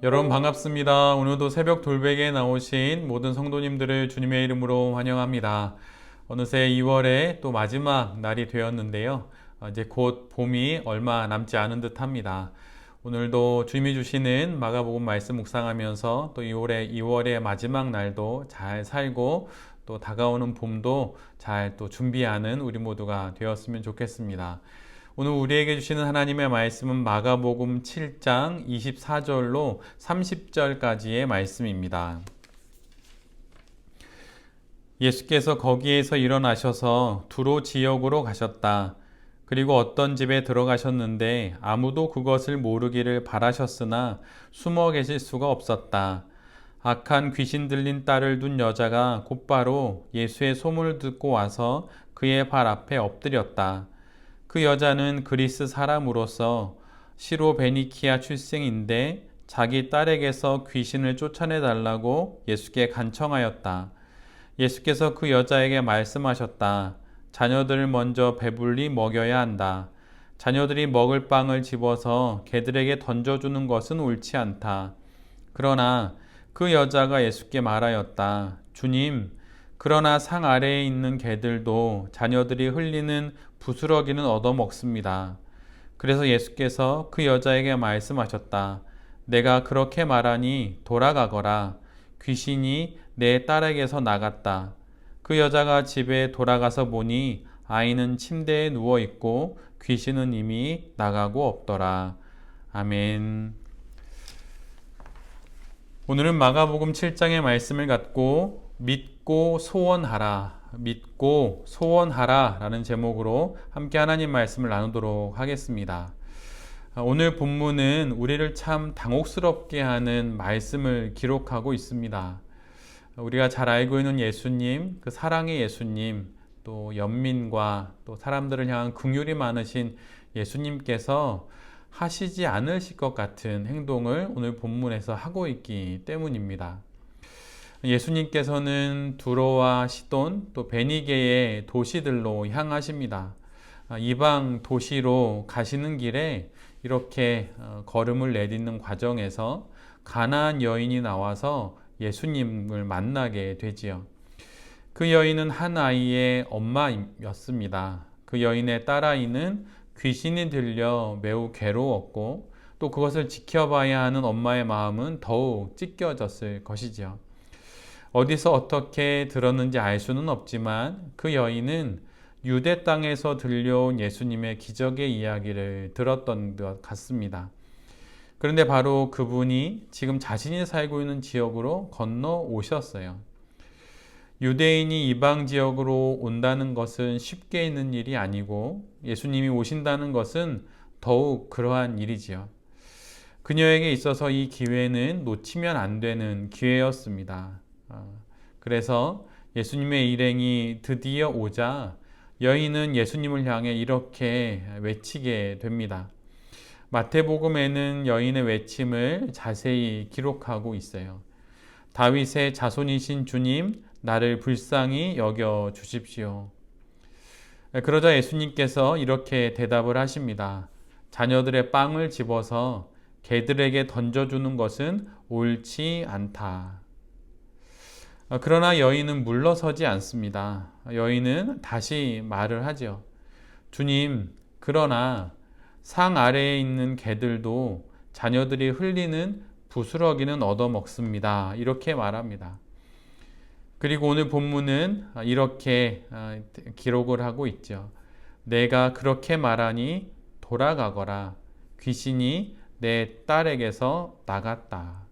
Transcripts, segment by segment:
여러분 반갑습니다. 오늘도 새벽 돌베개에 나오신 모든 성도님들을 주님의 이름으로 환영합니다. 어느새 2월의 또 마지막 날이 되었는데요. 이제 곧 봄이 얼마 남지 않은 듯 합니다. 오늘도 주님이 주시는 마가복음 말씀 묵상하면서 또 2월의 마지막 날도 잘 살고 또 다가오는 봄도 잘 또 준비하는 우리 모두가 되었으면 좋겠습니다. 오늘 우리에게 주시는 하나님의 말씀은 마가복음 7장 24절로 30절까지의 말씀입니다. 예수께서 거기에서 일어나셔서 두로 지역으로 가셨다. 그리고 어떤 집에 들어가셨는데 아무도 그것을 모르기를 바라셨으나 숨어 계실 수가 없었다. 악한 귀신 들린 딸을 둔 여자가 곧바로 예수의 소문을 듣고 와서 그의 발 앞에 엎드렸다. 그 여자는 그리스 사람으로서 시로베니키아 출생인데 자기 딸에게서 귀신을 쫓아내달라고 예수께 간청하였다. 예수께서 그 여자에게 말씀하셨다. 자녀들을 먼저 배불리 먹여야 한다. 자녀들이 먹을 빵을 집어서 개들에게 던져주는 것은 옳지 않다. 그러나 그 여자가 예수께 말하였다. 주님, 그러나 상 아래에 있는 개들도 자녀들이 흘리는 부스러기는 얻어먹습니다. 그래서 예수께서 그 여자에게 말씀하셨다. 내가 그렇게 말하니 돌아가거라. 귀신이 내 딸에게서 나갔다. 그 여자가 집에 돌아가서 보니 아이는 침대에 누워 있고 귀신은 이미 나가고 없더라. 아멘. 오늘은 마가복음 7장의 말씀을 갖고 믿고 소원하라 라는 제목으로 함께 하나님 말씀을 나누도록 하겠습니다. 오늘 본문은 우리를 참 당혹스럽게 하는 말씀을 기록하고 있습니다. 우리가 잘 알고 있는 예수님, 그 사랑의 예수님, 또 연민과 또 사람들을 향한 긍휼이 많으신 예수님께서 하시지 않으실 것 같은 행동을 오늘 본문에서 하고 있기 때문입니다. 예수님께서는 두로와 시돈 또 베니게의 도시들로 향하십니다. 이방 도시로 가시는 길에 이렇게 걸음을 내딛는 과정에서 가나안 여인이 나와서 예수님을 만나게 되지요. 그 여인은 한 아이의 엄마였습니다. 그 여인의 딸아이는 귀신이 들려 매우 괴로웠고 또 그것을 지켜봐야 하는 엄마의 마음은 더욱 찢겨졌을 것이지요. 어디서 어떻게 들었는지 알 수는 없지만 그 여인은 유대 땅에서 들려온 예수님의 기적의 이야기를 들었던 것 같습니다. 그런데 바로 그분이 지금 자신이 살고 있는 지역으로 건너오셨어요. 유대인이 이방 지역으로 온다는 것은 쉽게 있는 일이 아니고 예수님이 오신다는 것은 더욱 그러한 일이지요. 그녀에게 있어서 이 기회는 놓치면 안 되는 기회였습니다. 그래서 예수님의 일행이 드디어 오자 여인은 예수님을 향해 이렇게 외치게 됩니다. 마태복음에는 여인의 외침을 자세히 기록하고 있어요. 다윗의 자손이신 주님, 나를 불쌍히 여겨 주십시오. 그러자 예수님께서 이렇게 대답을 하십니다. 자녀들의 빵을 집어서 개들에게 던져주는 것은 옳지 않다. 그러나 여인은 물러서지 않습니다. 여인은 다시 말을 하죠. 주님, 그러나 상 아래에 있는 개들도 자녀들이 흘리는 부스러기는 얻어먹습니다. 이렇게 말합니다. 그리고 오늘 본문은 이렇게 기록을 하고 있죠. 내가 그렇게 말하니 돌아가거라. 귀신이 내 딸에게서 나갔다.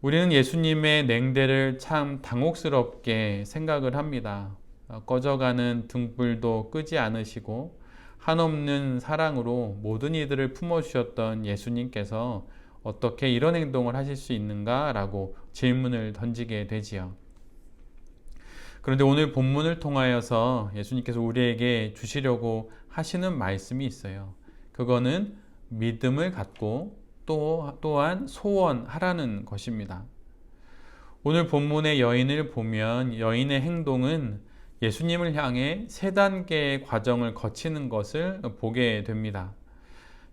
우리는 예수님의 냉대를 참 당혹스럽게 생각을 합니다. 꺼져가는 등불도 끄지 않으시고 한없는 사랑으로 모든 이들을 품어주셨던 예수님께서 어떻게 이런 행동을 하실 수 있는가라고 질문을 던지게 되지요. 그런데 오늘 본문을 통하여서 예수님께서 우리에게 주시려고 하시는 말씀이 있어요. 그거는 믿음을 갖고 또한 소원하라는 것입니다. 오늘 본문의 여인을 보면 여인의 행동은 예수님을 향해 세 단계의 과정을 거치는 것을 보게 됩니다.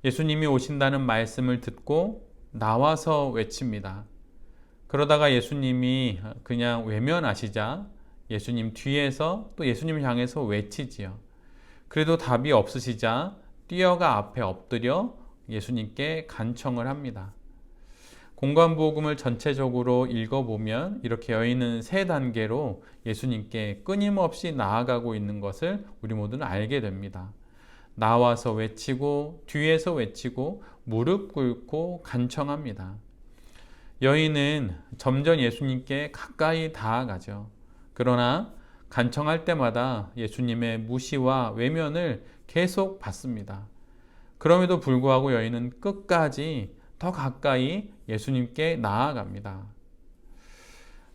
예수님이 오신다는 말씀을 듣고 나와서 외칩니다. 그러다가 예수님이 그냥 외면하시자 예수님 뒤에서 또 예수님을 향해서 외치지요. 그래도 답이 없으시자 뛰어가 앞에 엎드려 예수님께 간청을 합니다. 공관복음을 전체적으로 읽어보면 이렇게 여인은 세 단계로 예수님께 끊임없이 나아가고 있는 것을 우리 모두는 알게 됩니다. 나와서 외치고 뒤에서 외치고 무릎 꿇고 간청합니다. 여인은 점점 예수님께 가까이 다가가죠. 그러나 간청할 때마다 예수님의 무시와 외면을 계속 받습니다. 그럼에도 불구하고 여인은 끝까지 더 가까이 예수님께 나아갑니다.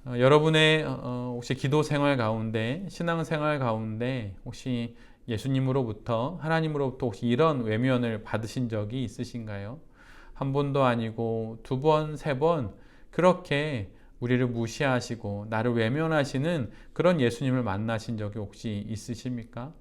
여러분의 혹시 기도 생활 가운데, 신앙 생활 가운데 혹시 예수님으로부터, 하나님으로부터 혹시 이런 외면을 받으신 적이 있으신가요? 한 번도 아니고 두 번, 세 번 그렇게 우리를 무시하시고 나를 외면하시는 그런 예수님을 만나신 적이 혹시 있으십니까?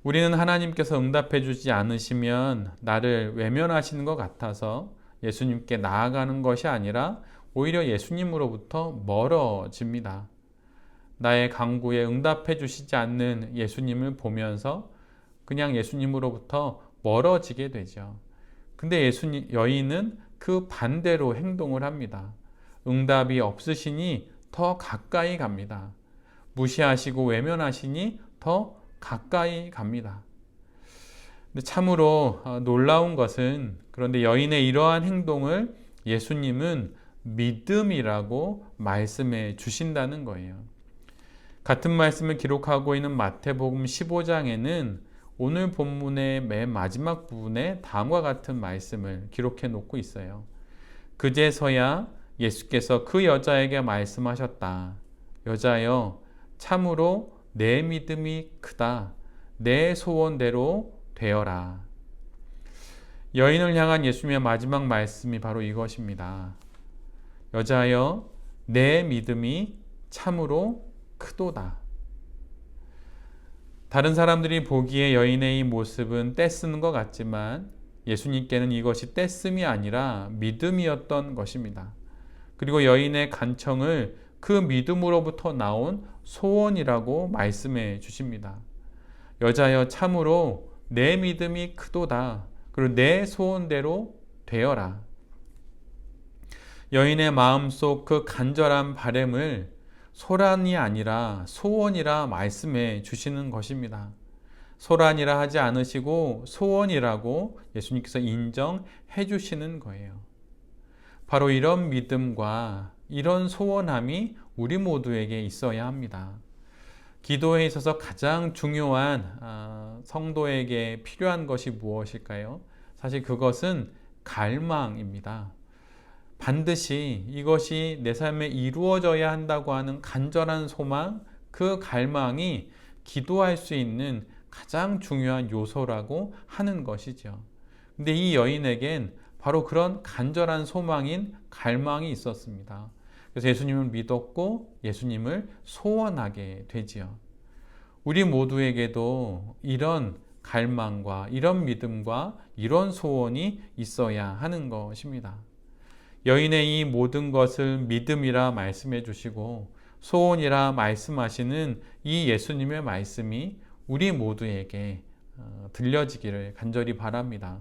우리는 하나님께서 응답해 주지 않으시면 나를 외면하시는 것 같아서 예수님께 나아가는 것이 아니라 오히려 예수님으로부터 멀어집니다. 나의 간구에 응답해 주시지 않는 예수님을 보면서 그냥 예수님으로부터 멀어지게 되죠. 근데 여인은 그 반대로 행동을 합니다. 응답이 없으시니 더 가까이 갑니다. 무시하시고 외면하시니 더 가까이 갑니다. 근데 참으로 놀라운 것은 그런데 여인의 이러한 행동을 예수님은 믿음이라고 말씀해 주신다는 거예요. 같은 말씀을 기록하고 있는 마태복음 15장에는 오늘 본문의 맨 마지막 부분에 다음과 같은 말씀을 기록해 놓고 있어요. 그제서야 예수께서 그 여자에게 말씀하셨다. 여자여, 참으로 내 믿음이 크다. 내 소원대로 되어라. 여인을 향한 예수님의 마지막 말씀이 바로 이것입니다. 여자여, 내 믿음이 참으로 크도다. 다른 사람들이 보기에 여인의 이 모습은 떼쓰는 것 같지만 예수님께는 이것이 떼씀이 아니라 믿음이었던 것입니다. 그리고 여인의 간청을 그 믿음으로부터 나온 소원이라고 말씀해 주십니다. 여자여, 참으로 내 믿음이 크도다. 그리고 내 소원대로 되어라. 여인의 마음속 그 간절한 바람을 소란이 아니라 소원이라 말씀해 주시는 것입니다. 소란이라 하지 않으시고 소원이라고 예수님께서 인정해 주시는 거예요. 바로 이런 믿음과 이런 소원함이 우리 모두에게 있어야 합니다. 기도에 있어서 가장 중요한 성도에게 필요한 것이 무엇일까요? 사실 그것은 갈망입니다. 반드시 이것이 내 삶에 이루어져야 한다고 하는 간절한 소망, 그 갈망이 기도할 수 있는 가장 중요한 요소라고 하는 것이죠. 근데 이 여인에겐 바로 그런 간절한 소망인 갈망이 있었습니다. 그래서 예수님을 믿었고 예수님을 소원하게 되지요. 우리 모두에게도 이런 갈망과 이런 믿음과 이런 소원이 있어야 하는 것입니다. 여인의 이 모든 것을 믿음이라 말씀해 주시고 소원이라 말씀하시는 이 예수님의 말씀이 우리 모두에게 들려지기를 간절히 바랍니다.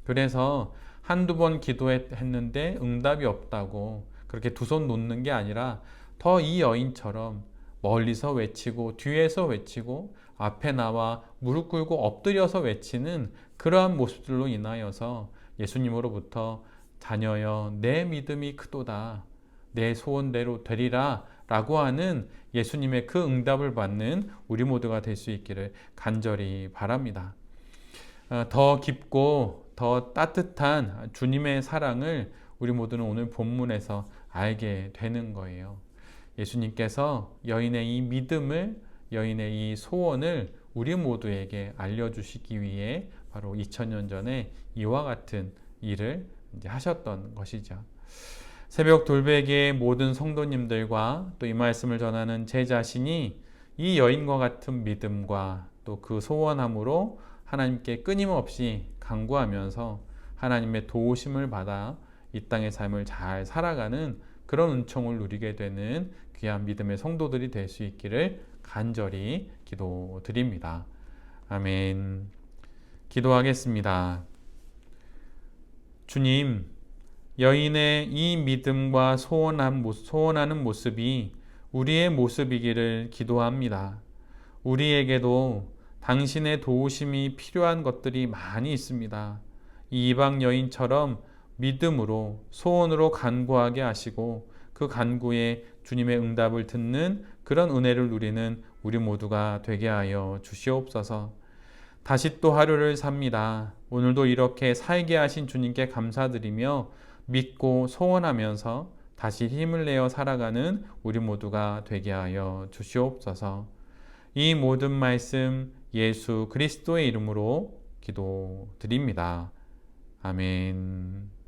그래서 한두 번 기도했는데 응답이 없다고 그렇게 두 손 놓는 게 아니라 더 이 여인처럼 멀리서 외치고 뒤에서 외치고 앞에 나와 무릎 꿇고 엎드려서 외치는 그러한 모습들로 인하여서 예수님으로부터 자녀여, 내 믿음이 크도다. 내 소원대로 되리라 라고 하는 예수님의 그 응답을 받는 우리 모두가 될 수 있기를 간절히 바랍니다. 더 깊고 더 따뜻한 주님의 사랑을 우리 모두는 오늘 본문에서 알게 되는 거예요. 예수님께서 여인의 이 믿음을, 여인의 이 소원을 우리 모두에게 알려주시기 위해 바로 2000년 전에 이와 같은 일을 이제 하셨던 것이죠. 새벽 돌베개의 모든 성도님들과 또 이 말씀을 전하는 제 자신이 이 여인과 같은 믿음과 또 그 소원함으로 하나님께 끊임없이 간구하면서 하나님의 도우심을 받아 이 땅의 삶을 잘 살아가는 그런 은총을 누리게 되는 귀한 믿음의 성도들이 될 수 있기를 간절히 기도드립니다. 아멘. 기도하겠습니다. 주님, 여인의 이 믿음과 소원하는 모습이 우리의 모습이기를 기도합니다. 우리에게도 당신의 도우심이 필요한 것들이 많이 있습니다. 이 이방 여인처럼 믿음으로 소원으로 간구하게 하시고 그 간구에 주님의 응답을 듣는 그런 은혜를 누리는 우리 모두가 되게 하여 주시옵소서. 다시 또 하루를 삽니다. 오늘도 이렇게 살게 하신 주님께 감사드리며 믿고 소원하면서 다시 힘을 내어 살아가는 우리 모두가 되게 하여 주시옵소서. 이 모든 말씀 예수 그리스도의 이름으로 기도드립니다. 아멘.